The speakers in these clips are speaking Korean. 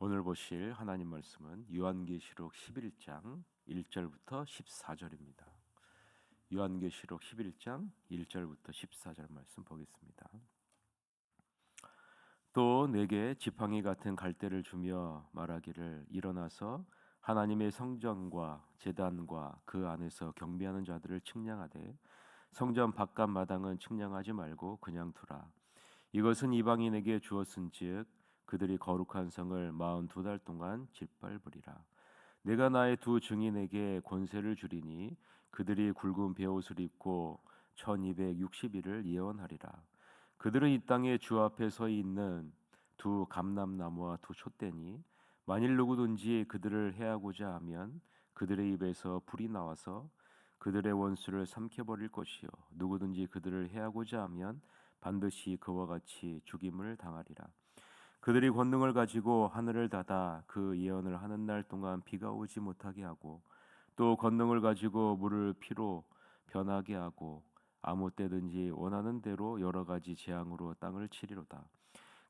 오늘 보실 하나님 말씀은 요한계시록 11장 1절부터 14절입니다. 요한계시록 11장 1절부터 14절 말씀 보겠습니다. 또 내게 지팡이 같은 갈대를 주며 말하기를 일어나서 하나님의 성전과 제단과 그 안에서 경배하는 자들을 측량하되 성전 바깥 마당은 측량하지 말고 그냥 두라. 이것은 이방인에게 주었은즉 그들이 거룩한 성을 42달 동안 짓밟으리라. 내가 나의 두 증인에게 권세를 주리니 그들이 굵은 베옷을 입고 1260일을 예언하리라. 그들은 이 땅에 주 앞에 서 있는 두 감람나무와 두 촛대니 만일 누구든지 그들을 해하고자 하면 그들의 입에서 불이 나와서 그들의 원수를 삼켜버릴 것이요 누구든지 그들을 해하고자 하면 반드시 그와 같이 죽임을 당하리라. 그들이 권능을 가지고 하늘을 닫아 그 예언을 하는 날 동안 비가 오지 못하게 하고 또 권능을 가지고 물을 피로 변하게 하고 아무 때든지 원하는 대로 여러 가지 재앙으로 땅을 치리로다.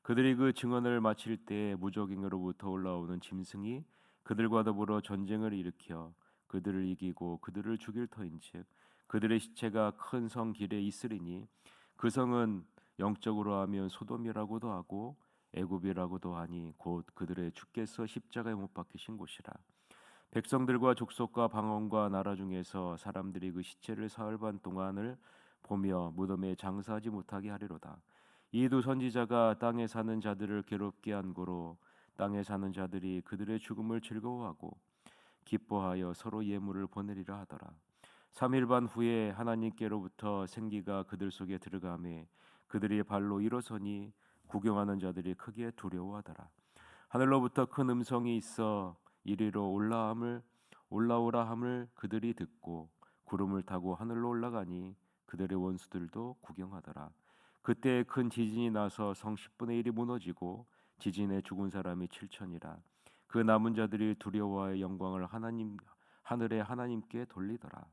그들이 그 증언을 마칠 때에 무적행으로부터 올라오는 짐승이 그들과 더불어 전쟁을 일으켜 그들을 이기고 그들을 죽일 터인즉 그들의 시체가 큰 성 길에 있으리니 그 성은 영적으로 하면 소돔이라고도 하고 애굽이라고도 하니 곧 그들의 주께서 십자가에 못 박히신 곳이라. 백성들과 족속과 방언과 나라 중에서 사람들이 그 시체를 사흘 반 동안을 보며 무덤에 장사하지 못하게 하리로다. 이 두 선지자가 땅에 사는 자들을 괴롭게 한 고로 땅에 사는 자들이 그들의 죽음을 즐거워하고 기뻐하여 서로 예물을 보내리라 하더라. 3일 반 후에 하나님께로부터 생기가 그들 속에 들어가매 그들이 발로 일어서니 구경하는 자들이 크게 두려워하더라. 하늘로부터 큰 음성이 있어 이리로 올라오라 함을 그들이 듣고 구름을 타고 하늘로 올라가니 그들의 원수들도 구경하더라. 그때 큰 지진이 나서 성 10분의 1이 무너지고 지진에 죽은 사람이 7천이라. 그 남은 자들이 두려워하여 영광을 하늘의 하나님께 돌리더라.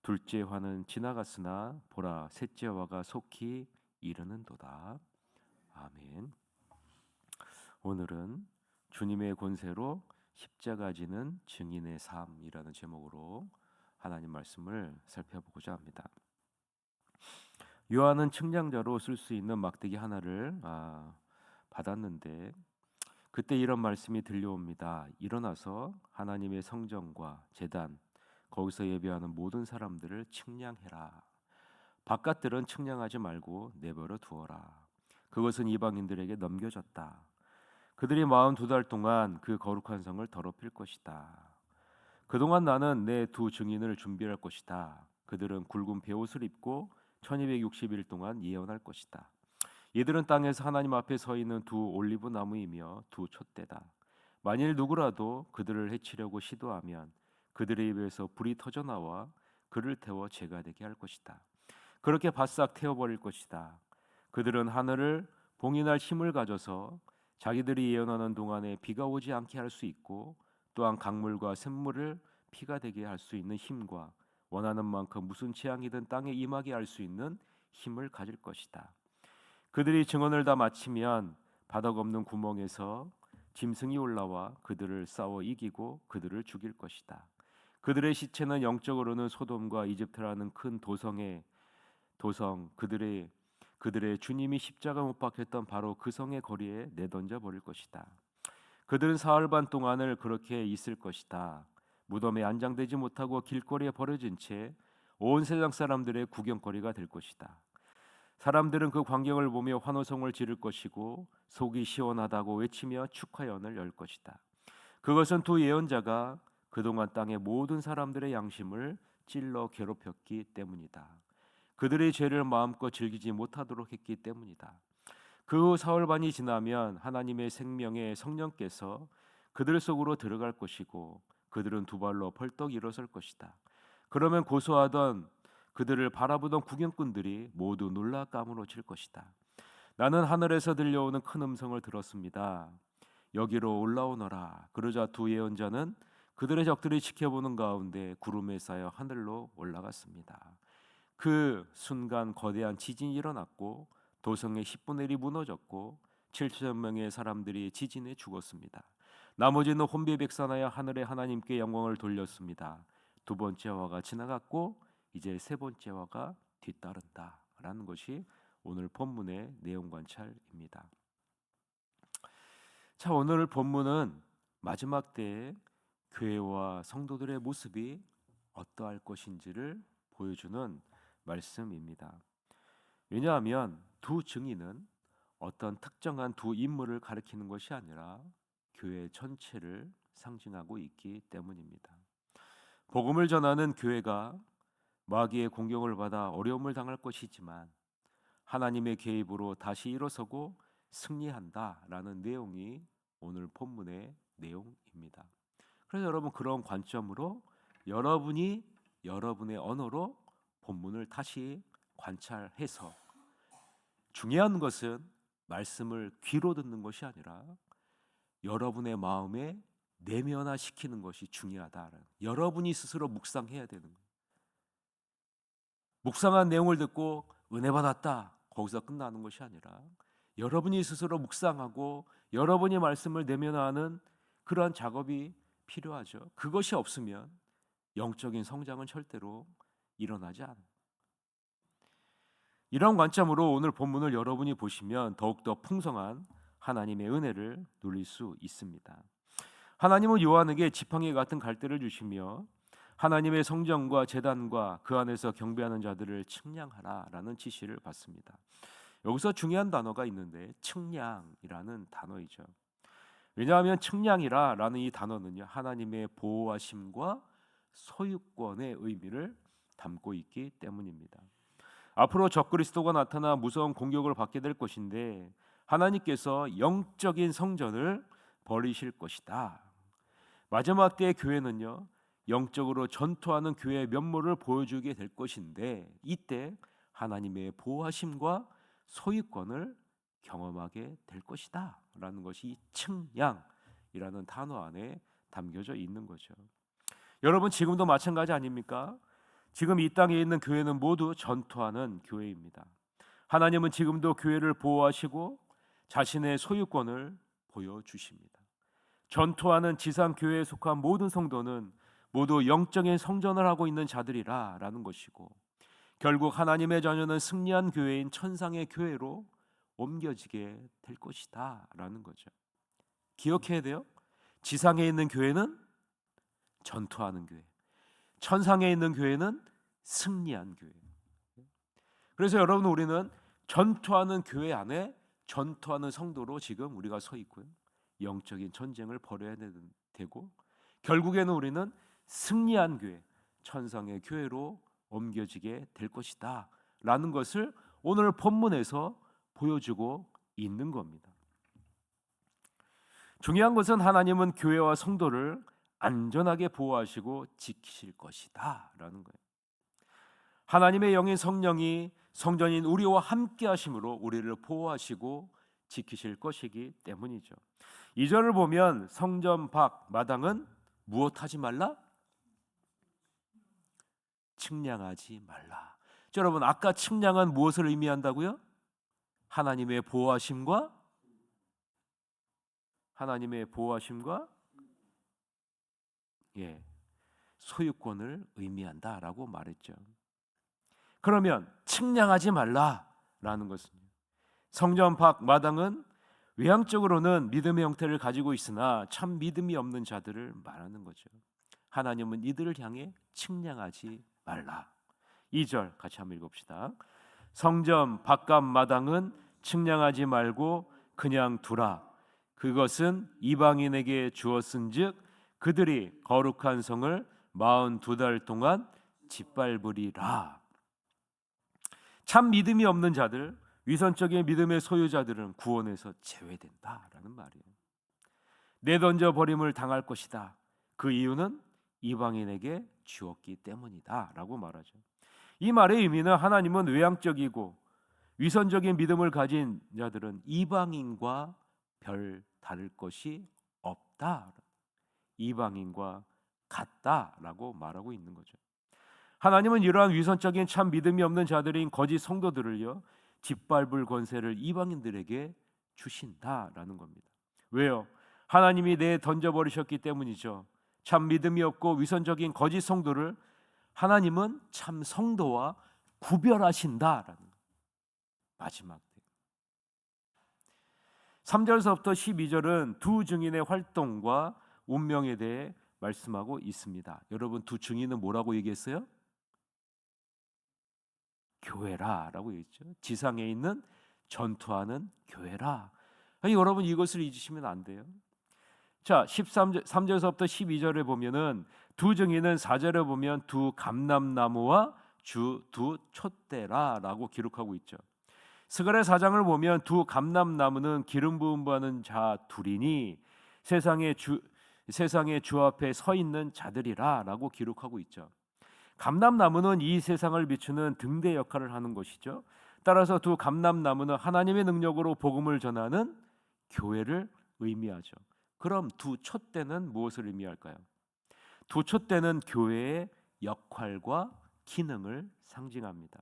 둘째 화는 지나갔으나 보라 셋째 화가 속히 이르는도다. 아멘. 오늘은 주님의 권세로 십자가 지는 증인의 삶이라는 제목으로 하나님 말씀을 살펴보고자 합니다. 요한은 측량자로 쓸 수 있는 막대기 하나를 받았는데 그때 이런 말씀이 들려옵니다. 일어나서 하나님의 성전과 제단 거기서 예배하는 모든 사람들을 측량해라. 바깥들은 측량하지 말고 내버려 두어라. 그것은 이방인들에게 넘겨졌다. 그들이 42달 동안 그 거룩한 성을 더럽힐 것이다. 그동안 나는 내 두 증인을 준비할 것이다. 그들은 굵은 베옷을 입고 1260일 동안 예언할 것이다. 이들은 땅에서 하나님 앞에 서 있는 두 올리브 나무이며 두 촛대다. 만일 누구라도 그들을 해치려고 시도하면 그들의 입에서 불이 터져 나와 그를 태워 재가 되게 할 것이다. 그렇게 바싹 태워버릴 것이다. 그들은 하늘을 봉인할 힘을 가져서 자기들이 예언하는 동안에 비가 오지 않게 할 수 있고 또한 강물과 샘물을 피가 되게 할 수 있는 힘과 원하는 만큼 무슨 재앙이든 땅에 임하게 할 수 있는 힘을 가질 것이다. 그들이 증언을 다 마치면 바닥 없는 구멍에서 짐승이 올라와 그들을 싸워 이기고 그들을 죽일 것이다. 그들의 시체는 영적으로는 소돔과 이집트라는 큰 도성 그들의 주님이 십자가 못 박혔던 바로 그 성의 거리에 내던져 버릴 것이다. 그들은 사흘 반 동안을 그렇게 있을 것이다. 무덤에 안장되지 못하고 길거리에 버려진 채 온 세상 사람들의 구경거리가 될 것이다. 사람들은 그 광경을 보며 환호성을 지를 것이고 속이 시원하다고 외치며 축하연을 열 것이다. 그것은 두 예언자가 그동안 땅의 모든 사람들의 양심을 찔러 괴롭혔기 때문이다. 그들의 죄를 마음껏 즐기지 못하도록 했기 때문이다. 그 사흘 반이 지나면 하나님의 생명의 성령께서 그들 속으로 들어갈 것이고 그들은 두 발로 벌떡 일어설 것이다. 그러면 고소하던 그들을 바라보던 구경꾼들이 모두 놀라 까무러칠 것이다. 나는 하늘에서 들려오는 큰 음성을 들었습니다. 여기로 올라오너라. 그러자 두 예언자는 그들의 적들이 지켜보는 가운데 구름에 쌓여 하늘로 올라갔습니다. 그 순간 거대한 지진이 일어났고 도성의 10분의 1이 무너졌고 7천 명의 사람들이 지진에 죽었습니다. 나머지는 혼비백산하여 하늘의 하나님께 영광을 돌렸습니다. 두 번째 화가 지나갔고 이제 세 번째 화가 뒤따른다라는 것이 오늘 본문의 내용 관찰입니다. 자, 오늘 본문은 마지막 때에 교회와 성도들의 모습이 어떠할 것인지를 보여주는 말씀입니다. 왜냐하면 두 증인은 어떤 특정한 두 인물을 가리키는 것이 아니라 교회 전체를 상징하고 있기 때문입니다. 복음을 전하는 교회가 마귀의 공격을 받아 어려움을 당할 것이지만 하나님의 개입으로 다시 일어서고 승리한다라는 내용이 오늘 본문의 내용입니다. 그래서 여러분 그런 관점으로 여러분이 여러분의 언어로 본문을 다시 관찰해서 중요한 것은 말씀을 귀로 듣는 것이 아니라 여러분의 마음에 내면화시키는 것이 중요하다는, 여러분이 스스로 묵상해야 되는 거예요. 묵상한 내용을 듣고 은혜 받았다 거기서 끝나는 것이 아니라 여러분이 스스로 묵상하고 여러분이 말씀을 내면화하는 그러한 작업이 필요하죠. 그것이 없으면 영적인 성장은 절대로 일어나지 않아요. 이런 관점으로 오늘 본문을 여러분이 보시면 더욱더 풍성한 하나님의 은혜를 누릴 수 있습니다. 하나님은 요한에게 지팡이 같은 갈대를 주시며 하나님의 성전과 제단과 그 안에서 경배하는 자들을 측량하라라는 지시를 받습니다. 여기서 중요한 단어가 있는데 측량이라는 단어이죠. 왜냐하면 측량이라는 이 단어는요, 하나님의 보호하심과 소유권의 의미를 담고 있기 때문입니다. 앞으로 적그리스도가 나타나 무서운 공격을 받게 될 것인데 하나님께서 영적인 성전을 버리실 것이다. 마지막 때의 교회는요, 영적으로 전투하는 교회의 면모를 보여주게 될 것인데 이때 하나님의 보호하심과 소유권을 경험하게 될 것이다 라는 것이 측량이라는 단어 안에 담겨져 있는 거죠. 여러분 지금도 마찬가지 아닙니까? 지금 이 땅에 있는 교회는 모두 전투하는 교회입니다. 하나님은 지금도 교회를 보호하시고 자신의 소유권을 보여주십니다. 전투하는 지상 교회에 속한 모든 성도는 모두 영적인 성전을 하고 있는 자들이라는 것이고 결국 하나님의 자녀는 승리한 교회인 천상의 교회로 옮겨지게 될 것이다 라는 거죠. 기억해야 돼요. 지상에 있는 교회는 전투하는 교회, 천상에 있는 교회는 승리한 교회. 그래서 여러분 우리는 전투하는 교회 안에 전투하는 성도로 지금 우리가 서 있고요. 영적인 전쟁을 벌여야 되고 결국에는 우리는 승리한 교회, 천상의 교회로 옮겨지게 될 것이다 라는 것을 오늘 본문에서 보여주고 있는 겁니다. 중요한 것은 하나님은 교회와 성도를 안전하게 보호하시고 지키실 것이다 라는 거예요. 하나님의 영인 성령이 성전인 우리와 함께 하심으로 우리를 보호하시고 지키실 것이기 때문이죠. 2절을 보면 성전 밖 마당은 무엇하지 말라? 측량하지 말라. 자, 여러분 아까 측량은 무엇을 의미한다고요? 하나님의 보호하심과 소유권을 의미한다라고 말했죠. 그러면 측량하지 말라라는 것은 성전 밖 마당은 외향적으로는 믿음의 형태를 가지고 있으나 참 믿음이 없는 자들을 말하는 거죠. 하나님은 이들을 향해 측량하지 말라. 2절 같이 한번 읽읍시다. 성전 바깥 마당은 측량하지 말고 그냥 두라. 그것은 이방인에게 주었은즉 그들이 거룩한 성을 42달 동안 짓밟으리라. 참 믿음이 없는 자들, 위선적인 믿음의 소유자들은 구원에서 제외된다라는 말이에요. 내던져 버림을 당할 것이다. 그 이유는 이방인에게 주었기 때문이다라고 말하죠. 이 말의 의미는 하나님은 외향적이고 위선적인 믿음을 가진 자들은 이방인과 별 다를 것이 없다. 이방인과 같다라고 말하고 있는 거죠. 하나님은 이러한 위선적인 참 믿음이 없는 자들인 거짓 성도들을요, 짓밟을 권세를 이방인들에게 주신다라는 겁니다. 왜요? 하나님이 내 던져버리셨기 때문이죠. 참 믿음이 없고 위선적인 거짓 성도를 하나님은 참 성도와 구별하신다라는 마지막 3절서부터 12절은 두 증인의 활동과 운명에 대해 말씀하고 있습니다. 여러분, 두 증인은 뭐라고 얘기했어요? 교회라라고 얘기했죠. 지상에 있는 전투하는 교회라. 아니, 여러분, 이것을 잊으시면 안 돼요. 자, 3절서부터 12절에 보면은 두 증인은 4절에 보면 두 감람나무와 두 촛대라라고 기록하고 있죠. 스가랴 4장을 보면 두 감람나무는 기름 부음 받는 자 둘이니 세상의 주 앞에 서 있는 자들이라라고 기록하고 있죠. 감람나무는 이 세상을 비추는 등대 역할을 하는 것이죠. 따라서 두 감람나무는 하나님의 능력으로 복음을 전하는 교회를 의미하죠. 그럼 두 촛대는 무엇을 의미할까요? 두 촛대는 교회의 역할과 기능을 상징합니다.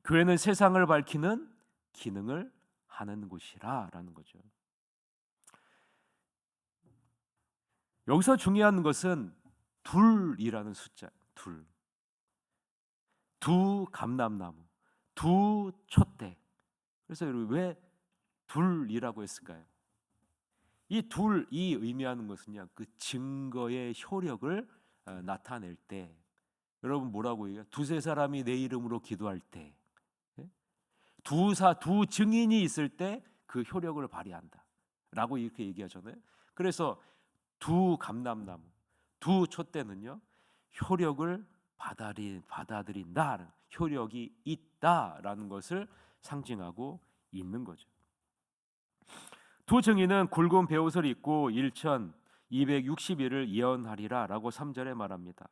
교회는 세상을 밝히는 기능을 하는 곳이라는 거죠. 여기서 중요한 것은 둘이라는 숫자, 둘. 두 감람나무, 두 촛대. 그래서 여러분, 왜 둘이라고 했을까요? 이 둘이 의미하는 것은요, 그 증거의 효력을 나타낼 때, 여러분 뭐라고 얘기해요? 두세 사람이 내 이름으로 기도할 때, 두 증인이 있을 때 그 효력을 발휘한다라고 이렇게 얘기하잖아요. 그래서 두 감람나무, 두 촛대는요, 효력을 받아들인다, 효력이 있다라는 것을 상징하고 있는 거죠. 두 증인은 굵은 베옷을 입고 1260일을 예언하리라라고 3절에 말합니다.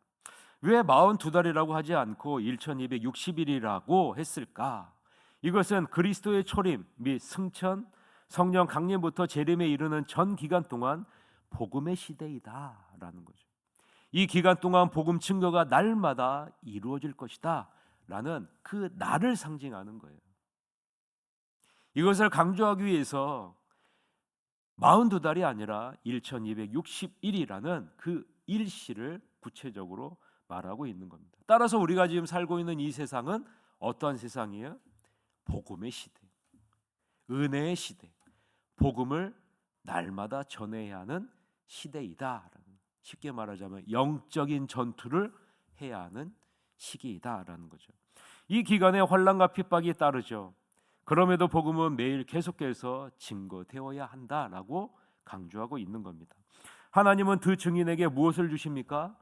왜 42달이라고 하지 않고 1260일이라고 했을까? 이것은 그리스도의 초림 및 승천, 성령 강림부터 재림에 이르는 전 기간 동안 복음의 시대이다라는 거죠. 이 기간 동안 복음 증거가 날마다 이루어질 것이다 라는 그 날을 상징하는 거예요. 이것을 강조하기 위해서 42달이 아니라 1260일이라는 그 일시를 구체적으로 말하고 있는 겁니다. 따라서 우리가 지금 살고 있는 이 세상은 어떠한 세상이에요? 복음의 시대, 은혜의 시대, 복음을 날마다 전해야 하는 시대이다. 쉽게 말하자면 영적인 전투를 해야 하는 시기이다라는 거죠. 이 기간에 환난과 핍박이 따르죠. 그럼에도 복음은 매일 계속해서 증거되어야 한다라고 강조하고 있는 겁니다. 하나님은 두 증인에게 무엇을 주십니까?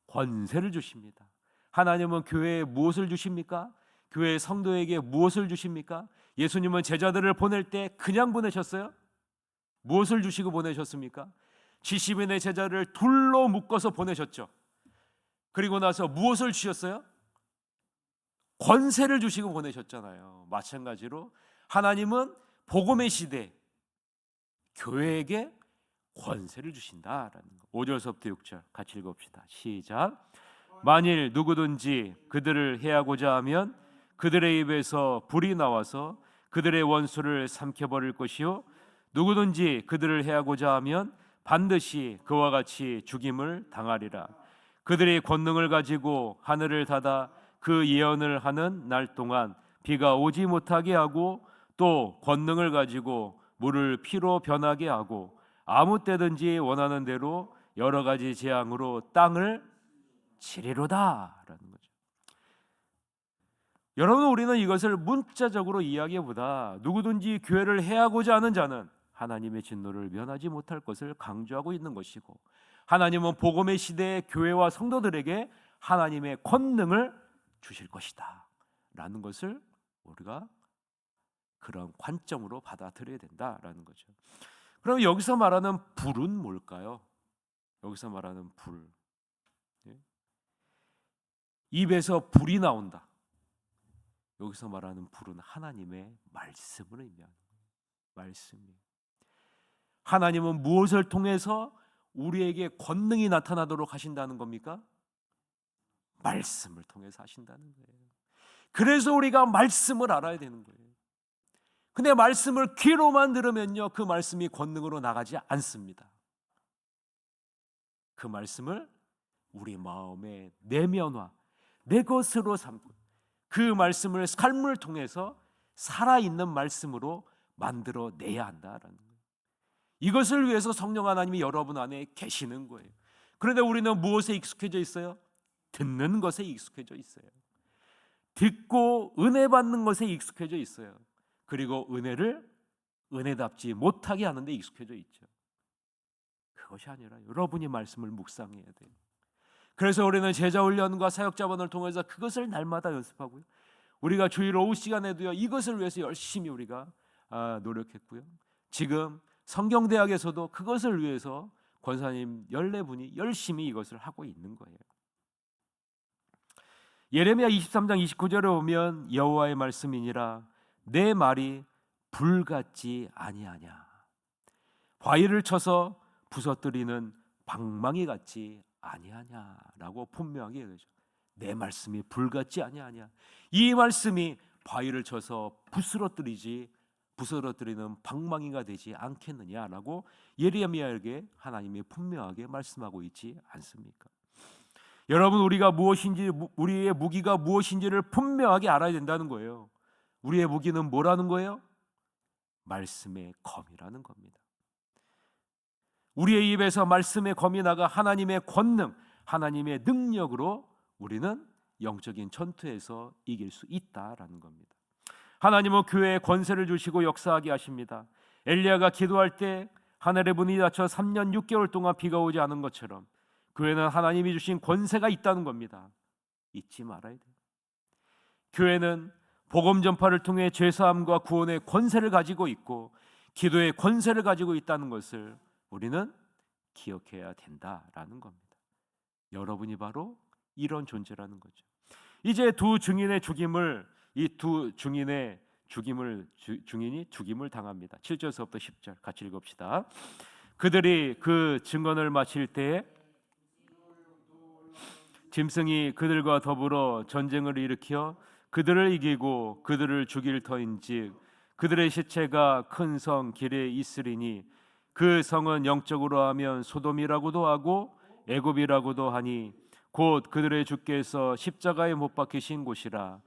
권세를 주십니다. 하나님은 교회에 무엇을 주십니까? 교회 성도에게 무엇을 주십니까? 예수님은 제자들을 보낼 때 그냥 보내셨어요? 무엇을 주시고 보내셨습니까? 70인의 제자를 둘로 묶어서 보내셨죠. 그리고 나서 무엇을 주셨어요? 권세를 주시고 보내셨잖아요. 마찬가지로 하나님은 복음의 시대 교회에게 권세를 주신다라는 거. 5절서부터 6절 같이 읽읍시다. 시작. 만일 누구든지 그들을 해하고자 하면 그들의 입에서 불이 나와서 그들의 원수를 삼켜버릴 것이요 누구든지 그들을 해하고자 하면 반드시 그와 같이 죽임을 당하리라. 그들의 권능을 가지고 하늘을 닫아 그 예언을 하는 날 동안 비가 오지 못하게 하고 또 권능을 가지고 물을 피로 변하게 하고 아무 때든지 원하는 대로 여러 가지 재앙으로 땅을 치리로다라는 거죠. 여러분, 우리는 이것을 문자적으로 이야기보다 누구든지 교회를 해하고자 하는 자는 하나님의 진노를 면하지 못할 것을 강조하고 있는 것이고, 하나님은 복음의 시대의 교회와 성도들에게 하나님의 권능을 주실 것이다 라는 것을 우리가 그런 관점으로 받아들여야 된다라는 거죠. 그럼 여기서 말하는 불은 뭘까요? 여기서 말하는 불, 입에서 불이 나온다. 여기서 말하는 불은 하나님의 말씀을 의미하는 거예요. 말씀이. 하나님은 무엇을 통해서 우리에게 권능이 나타나도록 하신다는 겁니까? 말씀을 통해서 하신다는 거예요. 그래서 우리가 말씀을 알아야 되는 거예요. 근데 말씀을 귀로만 들으면요, 그 말씀이 권능으로 나가지 않습니다. 그 말씀을 우리 마음의 내면화, 내 것으로 삼고 그 말씀을 삶을 통해서 살아있는 말씀으로 만들어내야 한다라는 거예요. 이것을 위해서 성령 하나님이 여러분 안에 계시는 거예요. 그런데 우리는 무엇에 익숙해져 있어요? 듣는 것에 익숙해져 있어요. 듣고 은혜 받는 것에 익숙해져 있어요. 그리고 은혜를 은혜답지 못하게 하는 데 익숙해져 있죠. 그것이 아니라 여러분이 말씀을 묵상해야 돼요. 그래서 우리는 제자훈련과 사역자반을 통해서 그것을 날마다 연습하고요. 우리가 주일 오후 시간에도요, 이것을 위해서 열심히 우리가 노력했고요. 지금 성경대학에서도 그것을 위해서 권사님 14분이 열심히 이것을 하고 있는 거예요. 예레미야 23장 29절에 보면 여호와의 말씀이니라 내 말이 불같지 아니하냐, 바위를 쳐서 부서뜨리는 방망이 같지 아니하냐라고 분명하게 얘기하죠. 내 말씀이 불같지 아니하냐, 이 말씀이 바위를 쳐서 부스러뜨리는 방망이가 되지 않겠느냐라고 예레미야에게 하나님이 분명하게 말씀하고 있지 않습니까? 여러분, 우리가 무엇인지, 우리의 무기가 무엇인지를 분명하게 알아야 된다는 거예요. 우리의 무기는 뭐라는 거예요? 말씀의 검이라는 겁니다. 우리의 입에서 말씀의 검이 나가 하나님의 권능, 하나님의 능력으로 우리는 영적인 전투에서 이길 수 있다라는 겁니다. 하나님은 교회에 권세를 주시고 역사하게 하십니다. 엘리야가 기도할 때 하늘의 문이 닫혀 3년 6개월 동안 비가 오지 않은 것처럼 교회는 하나님이 주신 권세가 있다는 겁니다. 잊지 말아야 돼요. 교회는 복음 전파를 통해 죄사함과 구원의 권세를 가지고 있고 기도의 권세를 가지고 있다는 것을 우리는 기억해야 된다라는 겁니다. 여러분이 바로 이런 존재라는 거죠. 이제 두 증인의 죽임을, 이 두 증인의 증인이 죽임을 당합니다. 7절서부터 10절 같이 읽읍시다. 그들이 그 증언을 마칠 때에 짐승이 그들과 더불어 전쟁을 일으켜 그들을 이기고 그들을 죽일 터인즉 그들의 시체가 큰 성 길에 있으리니 그 성은 영적으로 하면 소돔이라고도 하고 애굽이라고도 하니 곧 그들의 주께서 십자가에 못 박히신 곳이라.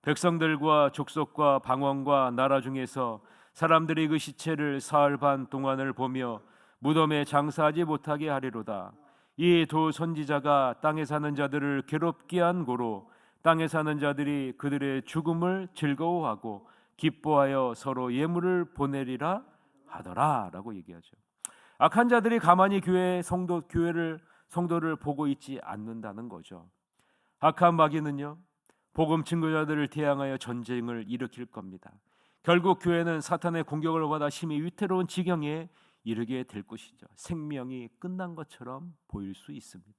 백성들과 족속과 방언과 나라 중에서 사람들이 그 시체를 사흘 반 동안을 보며 무덤에 장사하지 못하게 하리로다. 이 두 선지자가 땅에 사는 자들을 괴롭게 한 고로 땅에 사는 자들이 그들의 죽음을 즐거워하고 기뻐하여 서로 예물을 보내리라 하더라라고 얘기하죠. 악한 자들이 가만히 성도를 보고 있지 않는다는 거죠. 악한 마귀는요, 복음 증거자들을 대항하여 전쟁을 일으킬 겁니다. 결국 교회는 사탄의 공격을 받아 심히 위태로운 지경에 이르게 될 것이죠. 생명이 끝난 것처럼 보일 수 있습니다.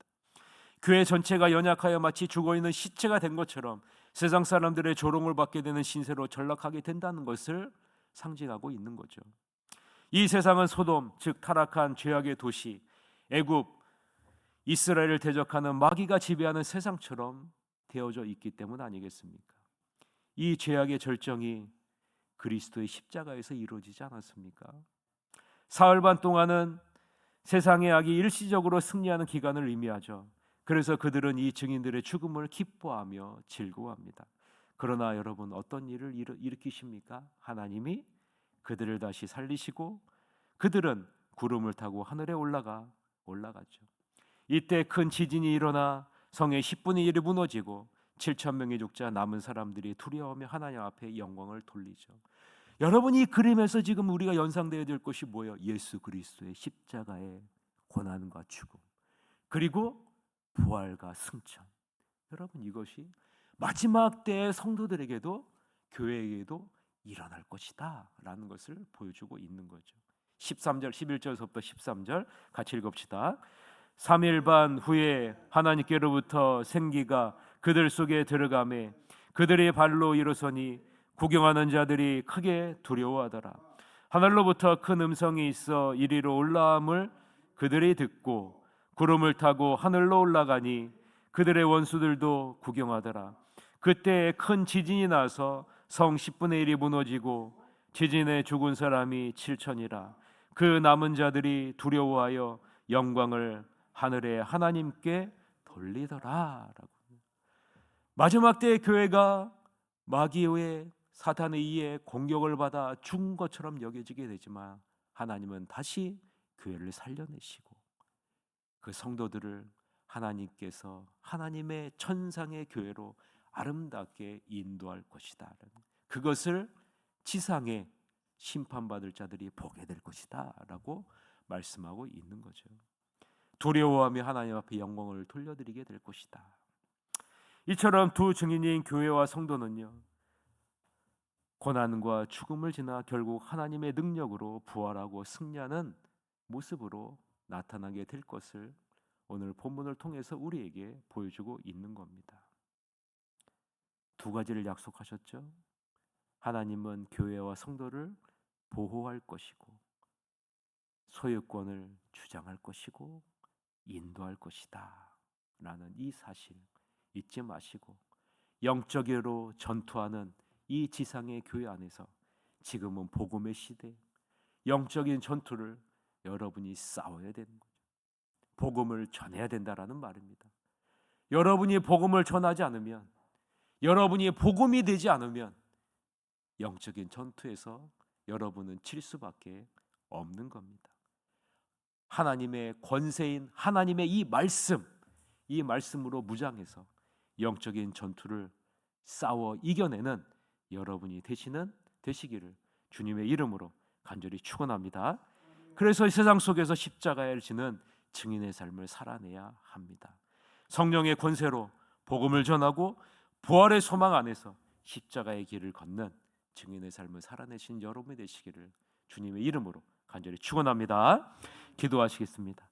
교회 전체가 연약하여 마치 죽어있는 시체가 된 것처럼 세상 사람들의 조롱을 받게 되는 신세로 전락하게 된다는 것을 상징하고 있는 거죠. 이 세상은 소돔, 즉 타락한 죄악의 도시 애굽, 이스라엘을 대적하는 마귀가 지배하는 세상처럼 되어져 있기 때문 아니겠습니까? 이 죄악의 절정이 그리스도의 십자가에서 이루어지지 않았습니까? 사흘 반 동안은 세상의 악이 일시적으로 승리하는 기간을 의미하죠. 그래서 그들은 이 증인들의 죽음을 기뻐하며 즐거워합니다. 그러나 여러분, 어떤 일을 일으키십니까? 하나님이 그들을 다시 살리시고 그들은 구름을 타고 하늘에 올라가죠. 이때 큰 지진이 일어나 성의 10분의 1이 무너지고 7천 명의 죽자 남은 사람들이 두려워하며 하나님 앞에 영광을 돌리죠. 여러분, 이 그림에서 지금 우리가 연상되어야 될 것이 뭐예요? 예수 그리스도의 십자가의 고난과 죽음, 그리고 부활과 승천. 여러분, 이것이 마지막 때의 성도들에게도 교회에게도 일어날 것이다 라는 것을 보여주고 있는 거죠. 13절 11절부터 13절 같이 읽읍시다. 3일 반 후에 하나님께로부터 생기가 그들 속에 들어가매 그들의 발로 일어서니 구경하는 자들이 크게 두려워하더라. 하늘로부터 큰 음성이 있어 이리로 올라옴을 그들이 듣고 구름을 타고 하늘로 올라가니 그들의 원수들도 구경하더라. 그때 큰 지진이 나서 성 10분의 1이 무너지고 지진에 죽은 사람이 7천이라. 그 남은 자들이 두려워하여 영광을 하늘의 하나님께 돌리더라라고. 마지막 때의 교회가 마귀의 사탄에 의해 공격을 받아 죽은 것처럼 여겨지게 되지만 하나님은 다시 교회를 살려내시고 그 성도들을 하나님께서 하나님의 천상의 교회로 아름답게 인도할 것이다. 그것을 지상에 심판받을 자들이 보게 될 것이다 라고 말씀하고 있는 거죠. 두려워하며 하나님 앞에 영광을 돌려드리게 될 것이다. 이처럼 두 증인인 교회와 성도는요, 고난과 죽음을 지나 결국 하나님의 능력으로 부활하고 승리하는 모습으로 나타나게 될 것을 오늘 본문을 통해서 우리에게 보여주고 있는 겁니다. 두 가지를 약속하셨죠. 하나님은 교회와 성도를 보호할 것이고 소유권을 주장할 것이고 인도할 것이다 라는 이 사실 잊지 마시고 영적으로 전투하는 이 지상의 교회 안에서 지금은 복음의 시대, 영적인 전투를 여러분이 싸워야 되는 거죠. 복음을 전해야 된다라는 말입니다. 여러분이 복음을 전하지 않으면, 여러분이 복음이 되지 않으면 영적인 전투에서 여러분은 질 수밖에 없는 겁니다. 하나님의 권세인 하나님의 이 말씀으로 무장해서 영적인 전투를 싸워 이겨내는 여러분이 되시기를 주님의 이름으로 간절히 축원합니다. 그래서 이 세상 속에서 십자가를 지는 증인의 삶을 살아내야 합니다. 성령의 권세로 복음을 전하고 부활의 소망 안에서 십자가의 길을 걷는 증인의 삶을 살아내신 여러분이 되시기를 주님의 이름으로 간절히 축원합니다. 기도하시겠습니다.